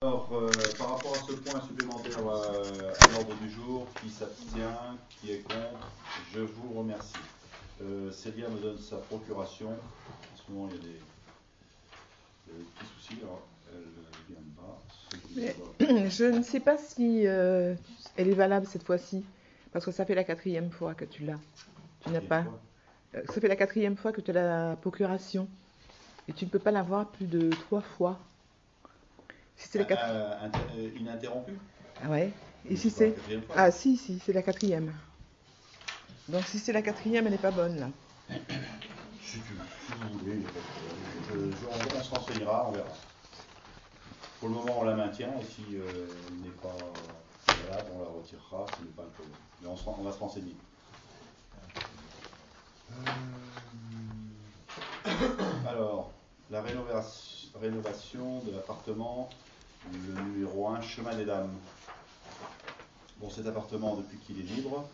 Alors, par rapport à ce point supplémentaire à l'ordre du jour, qui s'abstient, qui est contre, je vous remercie. Célia me donne sa procuration. En ce moment, il y a des petits soucis, alors elle ne vient pas. Mais, je ne sais pas si elle est valable cette fois-ci, parce que ça fait la 4e fois que tu l'as. Tu n'as pas. Ça fait la 4e fois que tu as la procuration, et tu ne peux pas l'avoir plus de 3 fois. Si c'est la ininterrompue. Ah ouais. Et si c'est si, c'est la 4e. Donc si c'est la 4e, elle n'est pas bonne là. Si vous voulez, on se renseignera, on verra. Pour le moment, on la maintient, et si elle n'est pas valable, on la retirera, ce n'est pas le problème. Mais on va se renseigner. Alors, la rénovation de l'appartement, le numéro 1, Chemin des Dames. Bon, cet appartement, depuis qu'il est libre,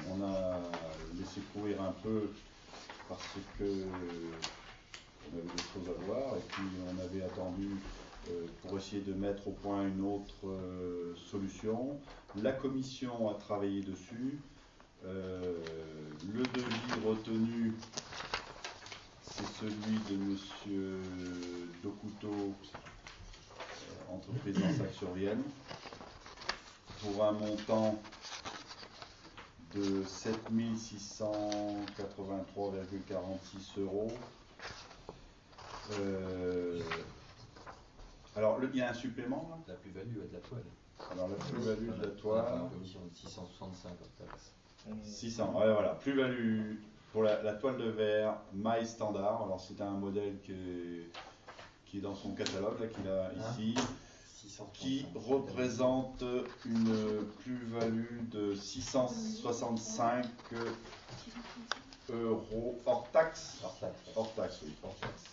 on a laissé courir un peu parce que on avait des choses à voir, et puis on avait attendu pour essayer de mettre au point une autre solution. La commission a travaillé dessus. Le devis retenu, c'est celui de monsieur Docouteau, entreprise Saxe-sur-Vienne, pour un montant de 7 683,46 €. Alors, il y a un supplément là. La plus-value de la toile. Alors, la plus-value de la toile. En commission de 665 hors taxe. 600, ouais, voilà. Plus-value pour la toile de verre maille standard. Alors, c'est un modèle qui est dans son catalogue, là, qu'il a ici, qui représente une plus-value de 665 € hors taxe. Hors taxe, oui, hors taxe.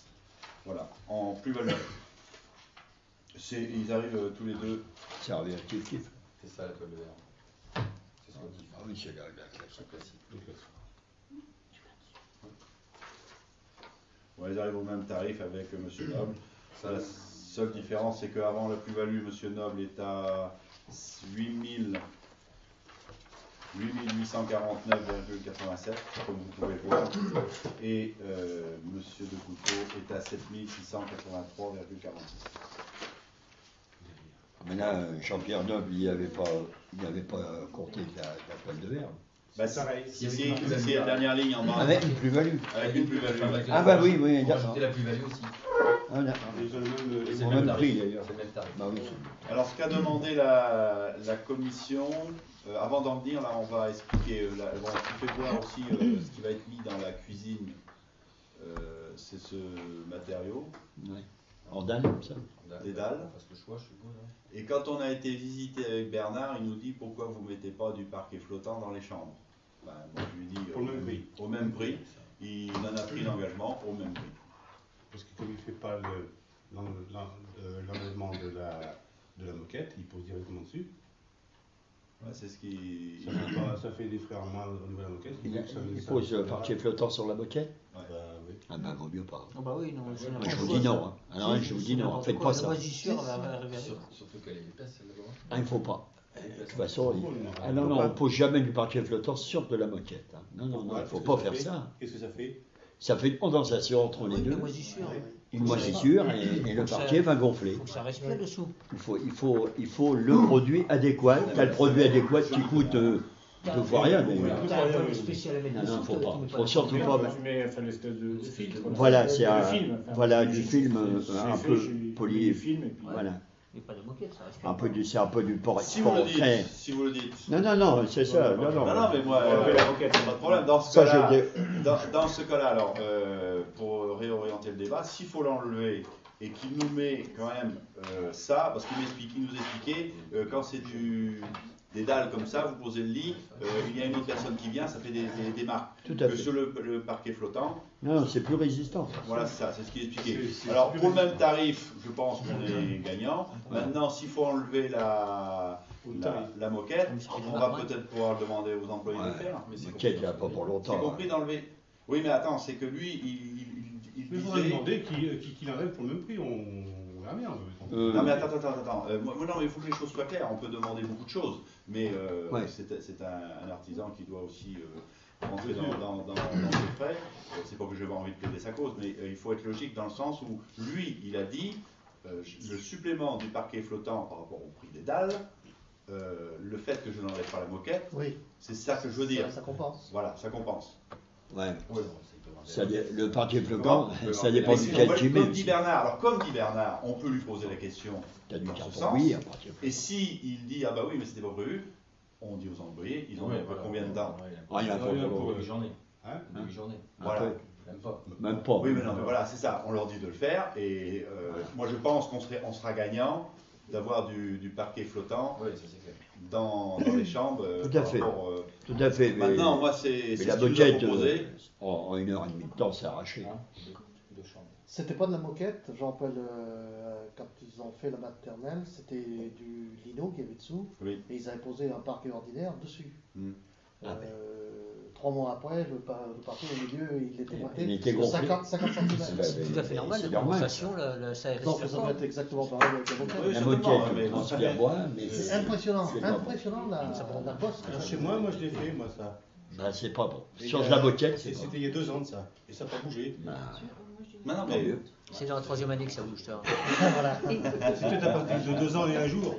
Voilà, en plus-value. Ils arrivent tous les deux. C'est un kiff. C'est ça la toile de verre. C'est ce qu'on dit. Ah oui, c'est la classique. Bon, ils arrivent au même tarif avec Monsieur Noble. La seule différence, c'est qu'avant la plus-value, Monsieur Noble est à 8 849,87, comme vous pouvez voir, et Monsieur Decouteau est à 7 683,46. Mais là, Jean-Pierre Noble, il n'avait pas compté de la toile de verre. Bah, c'est la dernière ligne en bas. Avec une plus-value. Avec une plus-value. Ah bah oui, On va d'accord. ajouter la plus-value aussi. Ah, d'accord. C'est Au le même même prix tarif. d'ailleurs. C'est le même tarif. Bah oui. Alors, ce qu'a demandé la commission, avant d'en venir, là, on va expliquer. Bon, je fais voir aussi ce qui va être mis dans la cuisine. C'est ce matériau. Ouais. En dalle, comme ça. Des dalles. Parce que le choix, je suppose. Et quand on a été visité avec Bernard, il nous dit pourquoi vous ne mettez pas du parquet flottant dans les chambres. Ben, moi, je lui dis au même prix. Il en a pris l'engagement au même prix. Parce que comme il ne fait pas l'enlèvement de la moquette, il pose directement dessus. Ouais, c'est ce qui. Ça fait des frais en moins au niveau de la moquette. Il pose le parquet flottant sur la moquette. Ouais. Oui. Ah bah vaut mieux pas. Ah bah oui, non, Moi, je vous dis non. Hein. Alors je vous dis non, faites pas ça. Surtout qu'elle est épaisse, celle-là. Ah, il faut pas. De toute façon, non, on pose jamais du parquet flottant sur de la moquette. Hein. Non, il ne faut pas faire ça. Qu'est-ce que ça fait? Ça fait une condensation entre les deux. Une moisissure et le parquet va gonfler. Il faut que ça respire dessous. Il faut le produit adéquat. Tu as le produit adéquat qui coûte deux fois rien. Mais... Tu as un peu spécial à mettre Non, dessus. faut pas. Faut surtout pas. Tu mets une espèce de filtre. Voilà, c'est du film un peu poli. Voilà. Mais pas de moquette, ça respire. C'est un peu du port Si vous le dites. Si vous le dites. Non, c'est ça. Non, mais moi, la moquette, pas de problème. Dans ce cas-là, alors, pour réorienter le débat, s'il faut l'enlever et qu'il nous met quand même ça, parce qu'il nous expliquait, quand c'est des dalles comme ça, vous posez le lit, il y a une autre personne qui vient, ça fait des marques. Tout à fait. Sur le parquet flottant. Non, c'est plus résistant. Voilà, c'est ça, c'est ce qu'il expliquait. Alors, pour le même tarif, je pense qu'on est gagnant. Maintenant, s'il faut enlever la moquette, on va peut-être pouvoir demander aux employés de le faire. Mais moquette, il n'y a pas pour longtemps. C'est compris d'enlever. Oui, mais attends, c'est que lui, il Il faudrait demander qu'il enlève pour le même prix. On verra bien. Non mais attends. Moi, non, mais il faut que les choses soient claires. On peut demander beaucoup de choses, mais Ouais. c'est un artisan qui doit aussi rentrer dans ses frais. C'est pas que j'avais envie de plaider sa cause, mais il faut être logique dans le sens où lui, il a dit le supplément du parquet flottant par rapport au prix des dalles, le fait que je n'enlève pas la moquette, Oui, c'est ça que je veux dire. ça compense. Voilà, ça compense. Ouais. Ouais, Le parquet flottant, ça dépend Mais du si on quel veut- tu mets. comme dit Bernard, alors comme dit Bernard, on peut lui poser la question T'as du dans ce carton, sens. oui, un parquet flottant. Et si il dit ah bah oui mais c'était pas prévu, on dit aux employés, ils ont combien de temps? Ah, il y en a pas pour Une journée. Hein Une journée. Voilà. Même pas. Même pas. Oui mais non mais voilà c'est ça, on leur dit de le faire et moi je pense qu'on sera gagnant d'avoir du parquet flottant Oui, ça c'est clair. dans les chambres. Tout à fait. Tout à fait. Mais, Maintenant moi c'est mais ce la qu'il nous a moquette, proposé. en 1h30 de temps, c'est arraché. Hein, deux chambres. C'était pas de la moquette, Jean-Paul, quand ils ont fait la maternelle, c'était du lino qu'il y avait dessous, Oui. et ils avaient posé un parquet ordinaire dessus. Hmm. Ah 3 mois après, le parquet au milieu, il était monté Il était sur gonflé. 50 cm. C'est tout à fait normal, c'est la normal, compensation, ça Donc ça risque doit pas. être exactement pareil avec la moquette. Oui, La certainement, moquette, mais on bon, transpire bois, mais C'est impressionnant, c'est pas bon. impressionnant la bosse. Alors, chez moi, je l'ai fait, moi, ça. Ben, c'est pas bon. Et Sur il y la a- moquette, c'est C'était pas il y a 2 ans de ça. Et ça n'a pas bougé. bon. Ben, Non tant mais mieux. C'est dans la 3e année que ça bouge, ça. Voilà. C'est peut-être à partir de 2 ans et un jour.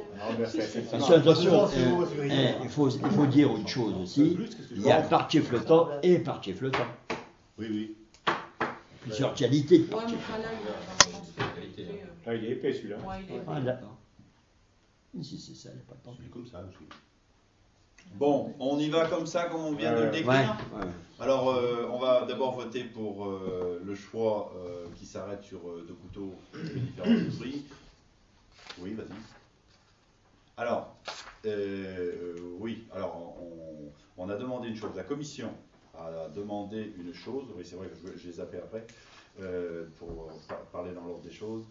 Attention, il faut dire une chose aussi. Il y a parquet flottant et parquet flottant. oui. Plusieurs qualités de Ouais, parquet mais flottant. là, Ah, il est épais celui-là. Ouais, il est Ah, d'accord. Si, c'est ça, il n'y a pas de C'est problème. comme ça aussi. Bon, on y va comme ça, comme on vient de le Ouais, décrire. ouais. Alors, on va d'abord voter pour le choix qui s'arrête sur deux couteaux de différents prix. Oui, vas-y. Alors, oui, alors on a demandé une chose. La commission a demandé une chose. Oui, c'est vrai que je les appelle après pour parler dans l'ordre des choses.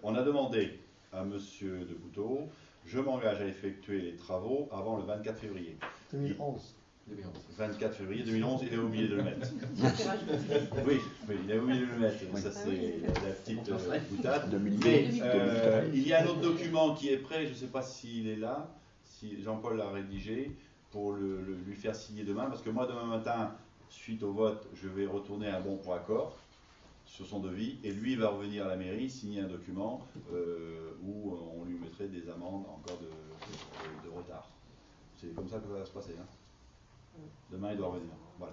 On a demandé à Monsieur de Couteau, je m'engage à effectuer les travaux avant le 24 février. 2011. 24 février 2011, il a oublié de le mettre. Oui, il a oublié de le mettre. Ça, c'est la petite boutade. 2012, Mais 2013. il y a un autre document qui est prêt, je ne sais pas s'il est là, si Jean-Paul l'a rédigé, pour lui faire signer demain. Parce que moi, demain matin, suite au vote, je vais retourner un bon pour accord sur son devis. Et lui, il va revenir à la mairie, signer un document où on lui mettrait des amendes encore de retard. C'est comme ça que ça va se passer. Hein. Demain, il doit revenir. Voilà.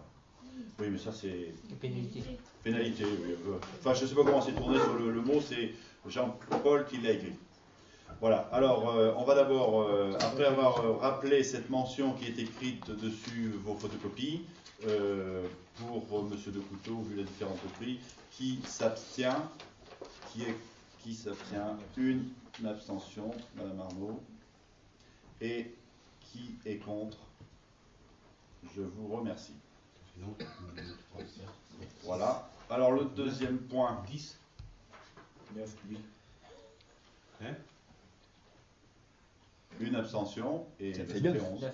Oui, mais ça, c'est Pénalité. pénalité. Oui. Enfin, je ne sais pas comment c'est tourné sur le mot, c'est Jean-Paul qui l'a écrit. Voilà. Alors, on va d'abord, après avoir rappelé cette mention qui est écrite dessus vos photocopies, pour Monsieur de Couteau, vu les différents prix, qui s'abstient, qui s'abstient, une abstention, Madame Arnaud, et qui est contre. Je vous remercie. Voilà. Alors le deuxième point. 10 9, 8. Hein? Une abstention et Ça fait fait 9. 11.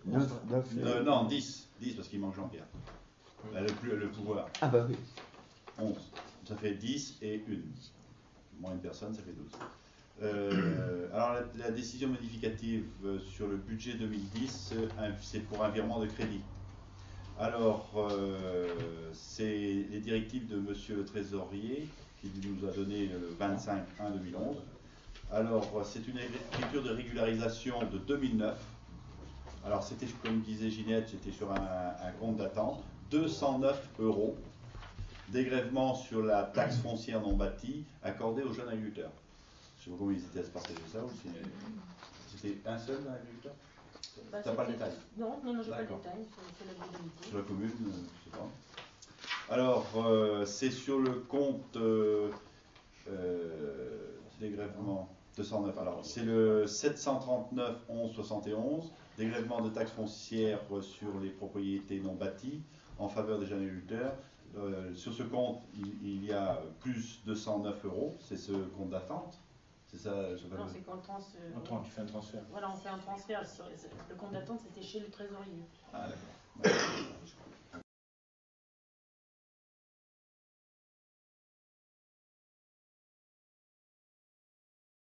9. Non, 10 parce qu'il manque Jean-Pierre. Le pouvoir. Ah bah oui. 11. Ça fait 10 et 1. Moins une personne, ça fait 12. Alors la décision modificative sur le budget 2010, c'est pour un virement de crédit. Alors, c'est les directives de Monsieur le Trésorier qui nous a donné le 25/1/2011. Alors, c'est une écriture de régularisation de 2009. Alors, c'était, comme disait Ginette, c'était sur un compte d'attente, 209 €, dégrèvement sur la taxe foncière non bâtie accordée aux jeunes agriculteurs. Je ne sais pas comment ils étaient à se partager ça, ou c'était un seul agriculteur? T'as pas le détail? Non, j'ai pas le D'accord. détail, c'est la globalité. Sur la commune, je sais pas. Alors, c'est sur le compte dégrèvement 209. Alors, c'est le 739 11 71, dégrèvement de taxes foncières sur les propriétés non bâties en faveur des jeunes agriculteurs. Sur ce compte, il y a plus 209 €, c'est ce compte d'attente. C'est ça, Non, c'est quand Tu fais un transfert. voilà, on fait un transfert. Le compte d'attente, c'était chez le trésorier. Ah, d'accord. Ok.